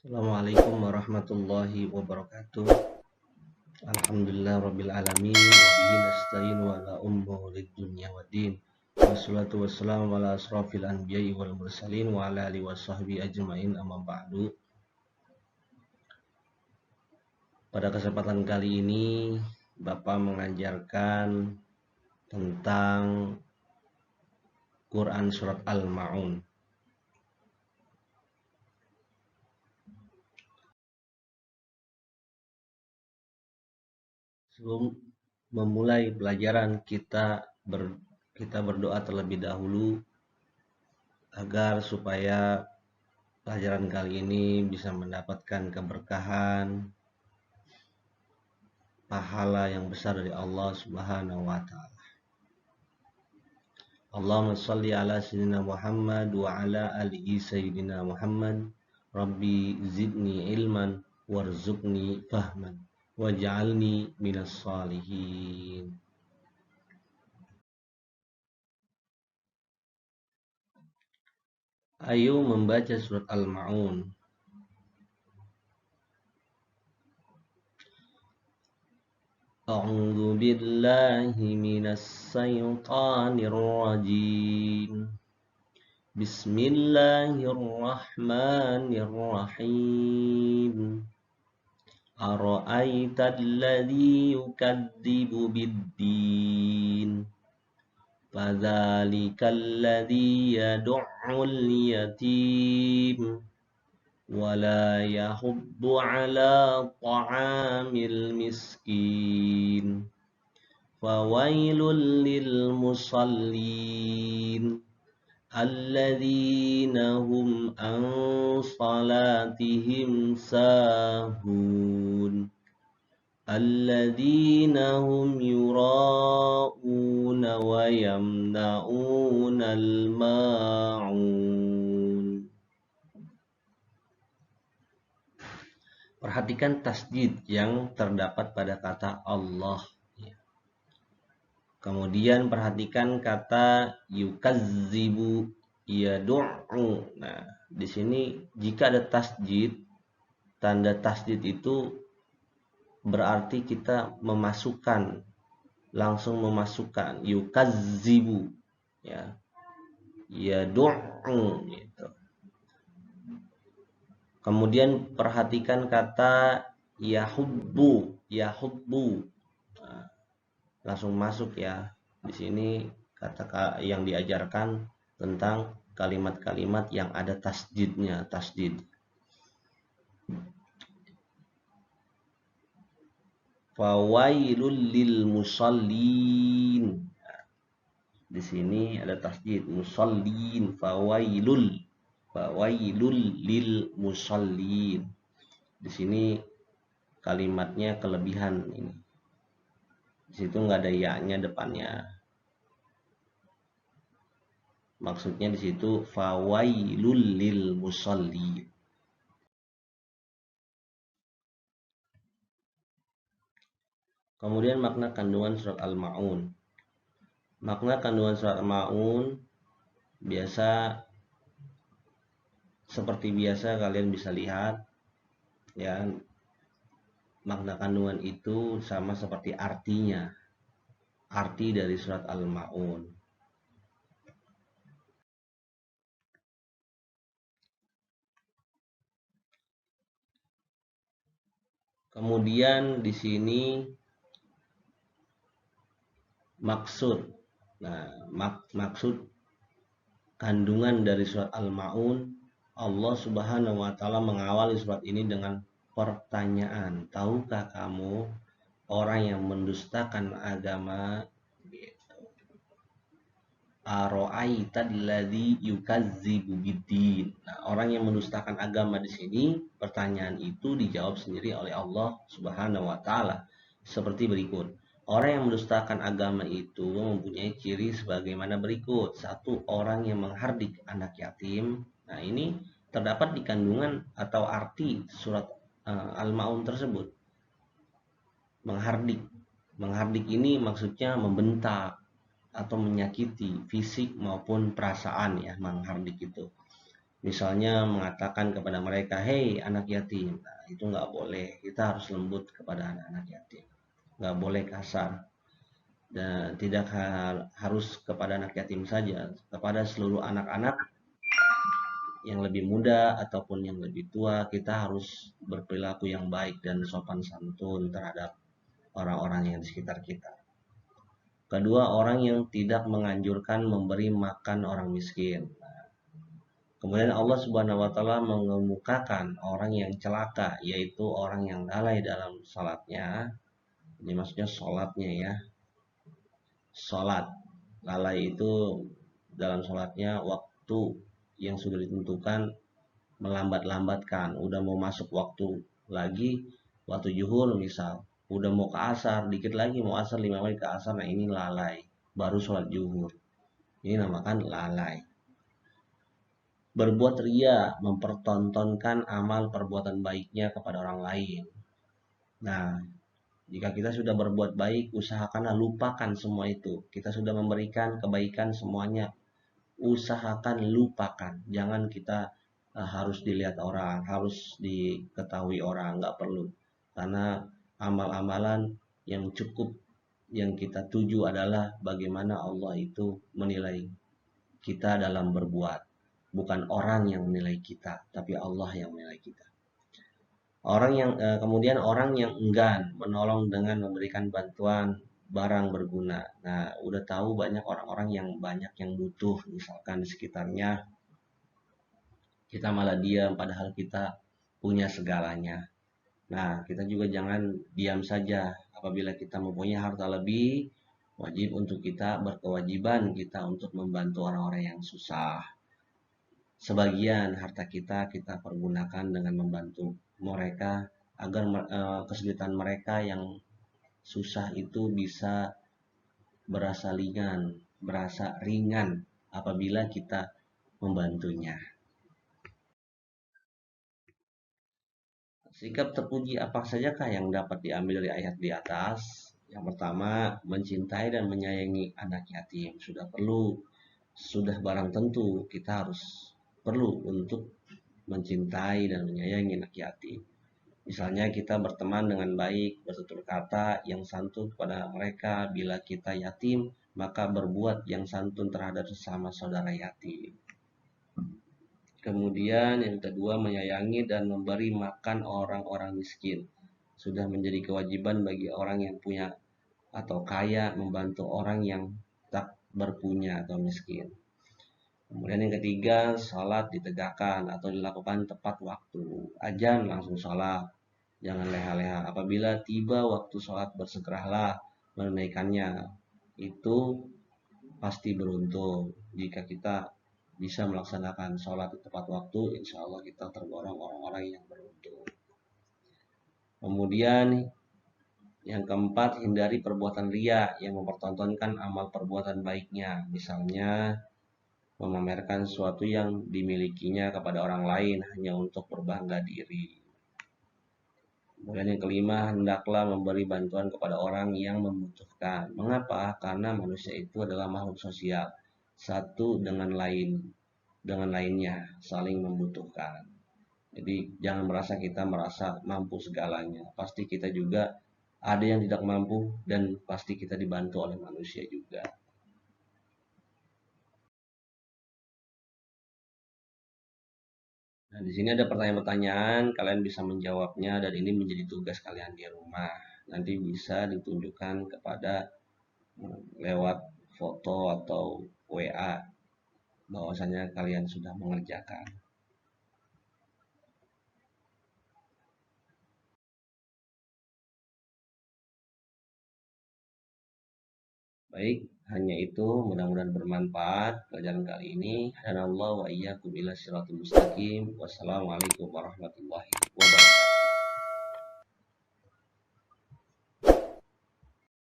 Assalamualaikum warahmatullahi wabarakatuh. Alhamdulillah rabbil alamin wa bihi nasta'in wa la umuri dunya waddin. Wassalatu wassalamu ala asrafil anbiya'i wal mursalin wa ala alihi washabbihi ajmain amma ba'du. Pada kesempatan kali ini Bapak mengajarkan tentang Quran surat Al-Ma'un. Sebelum memulai pelajaran kita berdoa terlebih dahulu agar supaya pelajaran kali ini bisa mendapatkan keberkahan, pahala yang besar dari Allah Subhanahu wa taala. Allahumma shalli ala sayyidina Muhammad wa ala alihi sayyidina Muhammad. Rabbi zidni ilman warzuqni fahman waj'alni minas shalihin. Ayo membaca surat Al-Ma'un. A'udzu billahi minas syaitonir rajim. Bismillahirrahmanirrahim. Ara'aital ladzi yukadzibu bid-din. Fadzalikal ladzi yad'ul yatim wa la yahuddu 'ala ta'amil miskin. Fawailul lil musallin alladzina hum an salatihim sahun alladzina hum yura'una wa yamna'unal ma'un. Perhatikan tasdid yang terdapat pada kata Allah. Kemudian perhatikan kata yukazzibu, yad'u. Nah, di sini jika ada tasdid, tanda tasdid itu berarti kita memasukkan, langsung memasukkan yukazzibu, ya, yad'u gitu. Kemudian perhatikan kata yahubbu, yahubbu. Nah, langsung masuk ya. Di sini kata yang diajarkan tentang kalimat-kalimat yang ada tasdidnya, tasdid. Fawailul lil musallin. Di sini ada tasdid musallin, fawailul lil musallin. Di sini kalimatnya kelebihan ini. Di situ nggak ada ya-nya depannya. Maksudnya di situ fawailul lil musallin. Kemudian makna kandungan surat Al-Ma'un. Makna kandungan surat Al-Ma'un seperti biasa kalian bisa lihat ya. Makna kandungan itu sama seperti artinya. Arti dari surat Al-Ma'un. Kemudian di sini maksud. Nah, maksud kandungan dari surat Al-Ma'un, Allah Subhanahu wa taala mengawali surat ini dengan pertanyaan. Tahukah kamu orang yang mendustakan agama? Ara'aital ladzi yukazzibu biddin. Nah, orang yang mendustakan agama di sini, pertanyaan itu dijawab sendiri oleh Allah Subhanahu wa taala seperti berikut. Orang yang mendustakan agama itu mempunyai ciri sebagaimana berikut. Satu, orang yang menghardik anak yatim. Nah, ini terdapat di kandungan atau arti surat Al-Ma'un tersebut. Menghardik. Menghardik ini maksudnya membentak atau menyakiti fisik maupun perasaan ya, menghardik itu. Misalnya mengatakan kepada mereka, hei anak yatim. Nah, itu nggak boleh. Kita harus lembut kepada anak-anak yatim. Nggak boleh kasar. Dan tidak harus kepada anak yatim saja. Kepada seluruh anak-anak yang lebih muda ataupun yang lebih tua, kita harus berperilaku yang baik dan sopan santun terhadap orang-orang yang di sekitar kita. Kedua, orang yang tidak menganjurkan memberi makan orang miskin. Kemudian Allah Subhanahu wa taala mengemukakan orang yang celaka, yaitu orang yang lalai dalam salatnya. Ini maksudnya salatnya ya. Salat. Lalai itu dalam salatnya waktu yang sudah ditentukan melambat-lambatkan. Udah mau masuk waktu lagi, waktu zuhur misal. Udah mau ke asar, dikit lagi mau asar 5 menit ke asar. Nah, ini lalai. Baru sholat zuhur. Ini namakan lalai. Berbuat ria, mempertontonkan amal perbuatan baiknya kepada orang lain. Nah, jika kita sudah berbuat baik, usahakanlah lupakan semua itu. Kita sudah memberikan kebaikan semuanya, usahakan lupakan. Jangan kita harus dilihat orang, harus diketahui orang, nggak perlu. Karena amal-amalan yang cukup yang kita tuju adalah bagaimana Allah itu menilai kita dalam berbuat. Bukan orang yang menilai kita, tapi Allah yang menilai kita. Kemudian orang yang enggan menolong dengan memberikan bantuan barang berguna. Nah, udah tahu banyak orang-orang yang banyak yang butuh, misalkan di sekitarnya, kita malah diam padahal kita punya segalanya. Nah, kita juga jangan diam saja. Apabila kita mempunyai harta lebih, wajib untuk kita berkewajiban kita untuk membantu orang-orang yang susah. Sebagian harta kita pergunakan dengan membantu mereka agar kesulitan mereka yang susah itu bisa berasa ringan apabila kita membantunya. Sikap terpuji apa sajakah yang dapat diambil dari ayat di atas? Yang pertama, mencintai dan menyayangi anak yatim. Sudah barang tentu kita harus perlu untuk mencintai dan menyayangi anak yatim. Misalnya kita berteman dengan baik, bertutur kata yang santun kepada mereka. Bila kita yatim, maka berbuat yang santun terhadap sesama saudara yatim. Kemudian yang kedua, menyayangi dan memberi makan orang-orang miskin. Sudah menjadi kewajiban bagi orang yang punya atau kaya membantu orang yang tak berpunya atau miskin. Kemudian yang ketiga, sholat ditegakkan atau dilakukan tepat waktu. Azan langsung sholat, jangan leha-leha. Apabila tiba waktu sholat, bersegeralah menunaikannya. Itu pasti beruntung. Jika kita bisa melaksanakan sholat di tepat waktu, insya Allah kita tergolong orang-orang yang beruntung. Kemudian yang keempat, hindari perbuatan riya yang mempertontonkan amal perbuatan baiknya. Misalnya memamerkan sesuatu yang dimilikinya kepada orang lain hanya untuk berbangga diri. Kemudian yang kelima, hendaklah memberi bantuan kepada orang yang membutuhkan. Mengapa? Karena manusia itu adalah makhluk sosial. Satu dengan lainnya saling membutuhkan. Jadi jangan kita merasa mampu segalanya. Pasti kita juga ada yang tidak mampu dan pasti kita dibantu oleh manusia juga. Nah, di sini ada pertanyaan-pertanyaan, kalian bisa menjawabnya dan ini menjadi tugas kalian di rumah. Nanti bisa ditunjukkan kepada lewat foto atau WA bahwasanya kalian sudah mengerjakan. Baik, hanya itu, mudah-mudahan bermanfaat pelajaran kali ini. Hadanallahu wa iyyakum ila siratal mustaqim. Wassalamualaikum warahmatullahi wabarakatuh.